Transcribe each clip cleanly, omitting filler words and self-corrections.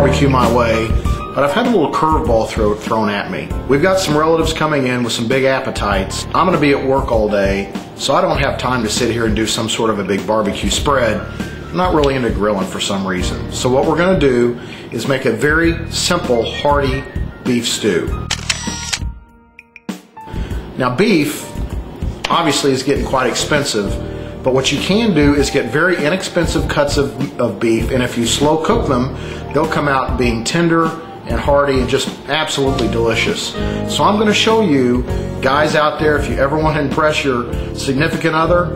barbecue my way, but I've had a little curveball thrown at me. We've got some relatives coming in with some big appetites. I'm gonna be at work all day, so I don't have time to sit here and do some sort of a big barbecue spread. I'm not really into grilling for some reason. So what we're gonna do is make a very simple, hearty beef stew. Now beef, obviously, is getting quite expensive, but what you can do is get very inexpensive cuts of beef, and if you slow cook them, they'll come out being tender and hearty and just absolutely delicious. So I'm gonna show you, guys out there, if you ever want to impress your significant other,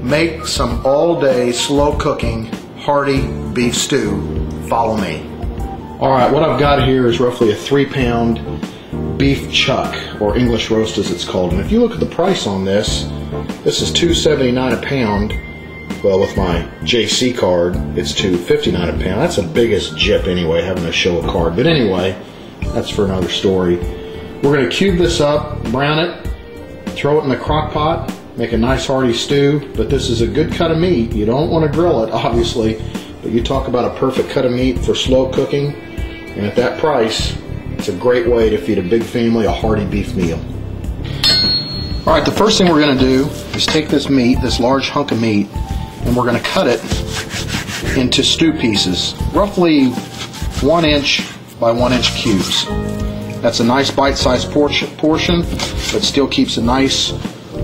make some all-day, slow cooking, hearty beef stew. Follow me. All right, what I've got here is roughly a 3-pound beef chuck, or English roast as it's called. And if you look at the price on this, this is $2.79 a pound. Well, with my JC card, it's $2.59 a pound. That's the biggest jip anyway, having to show a card. But anyway, that's for another story. We're gonna cube this up, brown it, throw it in the crock pot, make a nice hearty stew. But this is a good cut of meat. You don't wanna grill it, obviously, but you talk about a perfect cut of meat for slow cooking. And at that price, it's a great way to feed a big family a hearty beef meal. All right, the first thing we're gonna do is take this meat, this large hunk of meat, and we're gonna cut it into stew pieces, roughly 1 inch by 1 inch cubes. That's a nice bite-sized portion, but still keeps a nice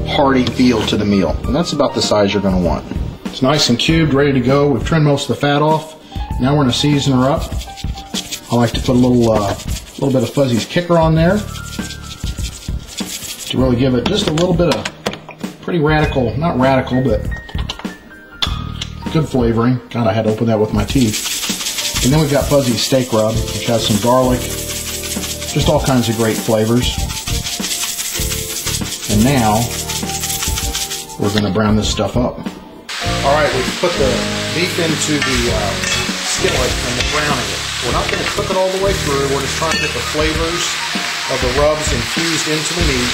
hearty feel to the meal. And that's about the size you're gonna want. It's nice and cubed, ready to go. We've trimmed most of the fat off. Now we're gonna season her up. I like to put a little bit of Fuzzy's Kicker on there to really give it just a little bit of pretty radical, not radical, but good flavoring. God, I had to open that with my teeth. And then we've got Fuzzy's Steak Rub, which has some garlic, just all kinds of great flavors. And now we're going to brown this stuff up. All right, we've put the beef into the skillet and we're browning it. We're not going to cook it all the way through. We're just trying to get the flavors of the rubs infused into the meat,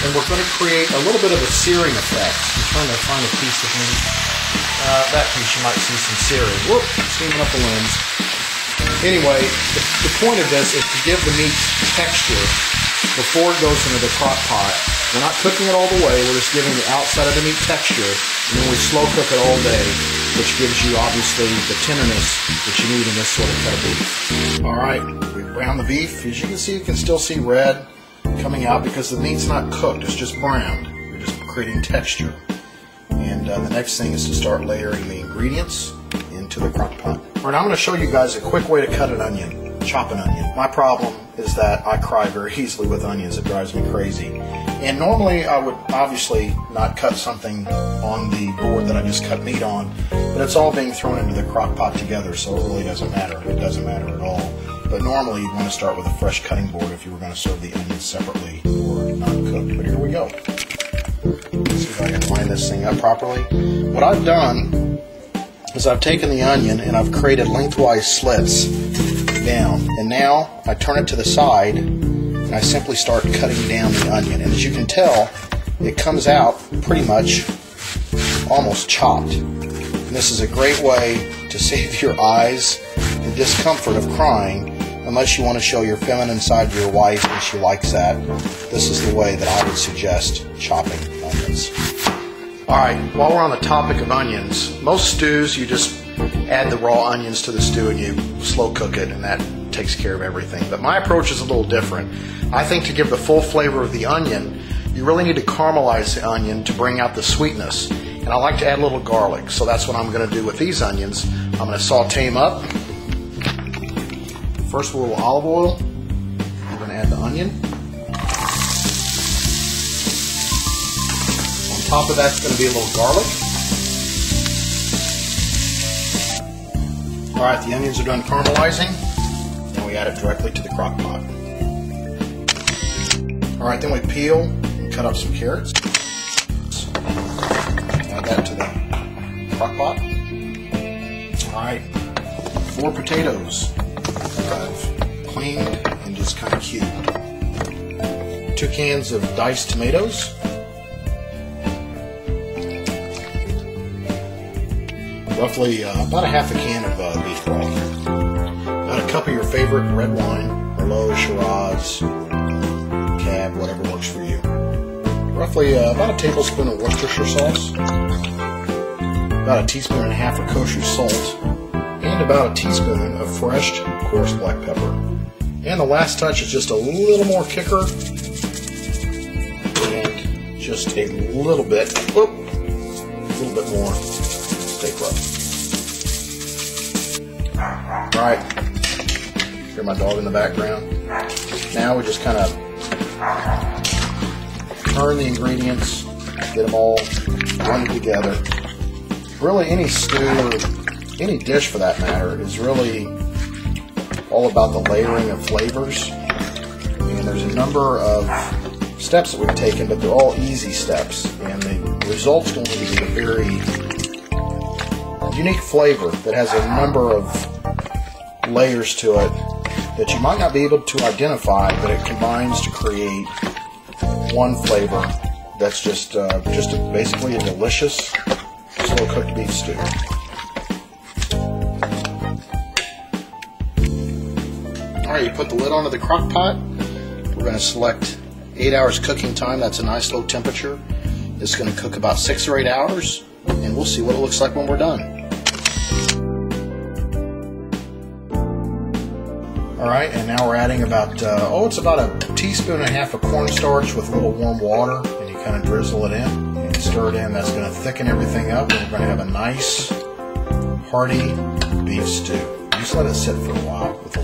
and we're going to create a little bit of a searing effect. I'm trying to find a piece of meat. That piece you might see some searing. Whoop, steaming up the lens. Anyway, the point of this is to give the meat texture before it goes into the crock pot. We're not cooking it all the way, we're just giving the outside of the meat texture, and then we slow cook it all day, which gives you obviously the tenderness that you need in this sort of cut of beef. All right, we've browned the beef. As you can see, you can still see red coming out because the meat's not cooked, it's just browned. We're just creating texture. And the next thing is to start layering the ingredients into the crock pot. All right, I'm going to show you guys a quick way to cut an onion, chop an onion. My problem is that I cry very easily with onions. It drives me crazy. And normally I would obviously not cut something on the board that I just cut meat on, but it's all being thrown into the crock pot together, so it really doesn't matter. It doesn't matter at all. But normally you want to start with a fresh cutting board if you were going to serve the onions separately or not cooked. But here we go. Let's see if I can line this thing up properly. What I've done is I've taken the onion and I've created lengthwise slits down. And now I turn it to the side and I simply start cutting down the onion. And as you can tell, it comes out pretty much almost chopped. And this is a great way to save your eyes the discomfort of crying, unless you want to show your feminine side to your wife and she likes that. This is the way that I would suggest chopping onions. Alright, while we're on the topic of onions, most stews you just add the raw onions to the stew and you slow cook it and that takes care of everything. But my approach is a little different. I think to give the full flavor of the onion, you really need to caramelize the onion to bring out the sweetness. And I like to add a little garlic, so that's what I'm going to do with these onions. I'm going to saute them up. First, a little olive oil. I'm going to add the onion. On top of that's going to be a little garlic. All right, the onions are done caramelizing. Then we add it directly to the crock pot. All right, then we peel and cut up some carrots. Add that to the crock pot. All right, 4 potatoes. I've cleaned and just kind of cubed. 2 cans of diced tomatoes. Roughly about a half a can of beef broth. About a cup of your favorite red wine, Merlot, Shiraz, Cab, whatever works for you. Roughly about a tablespoon of Worcestershire sauce, about a teaspoon and a half of kosher salt, and about a teaspoon of fresh coarse black pepper. And the last touch is just a little more kicker, and just a little bit more steak rub. Alright, hear my dog in the background. Now we just kind of turn the ingredients, get them all blended together. Really, any stew or any dish for that matter is really all about the layering of flavors. And there's a number of steps that we've taken, but they're all easy steps. And the result's going to be a very unique flavor that has a number of layers to it that you might not be able to identify, but it combines to create one flavor that's just basically a delicious slow cooked beef stew. Alright, you put the lid onto the crock pot. We're going to select 8 hours cooking time. That's a nice low temperature. It's going to cook about 6 or 8 hours, and we'll see what it looks like when we're done. Alright, and now we're adding about, it's about a teaspoon and a half of cornstarch with a little warm water, and you kind of drizzle it in and stir it in. That's going to thicken everything up, and we're going to have a nice, hearty beef stew. Just let it sit for a while with a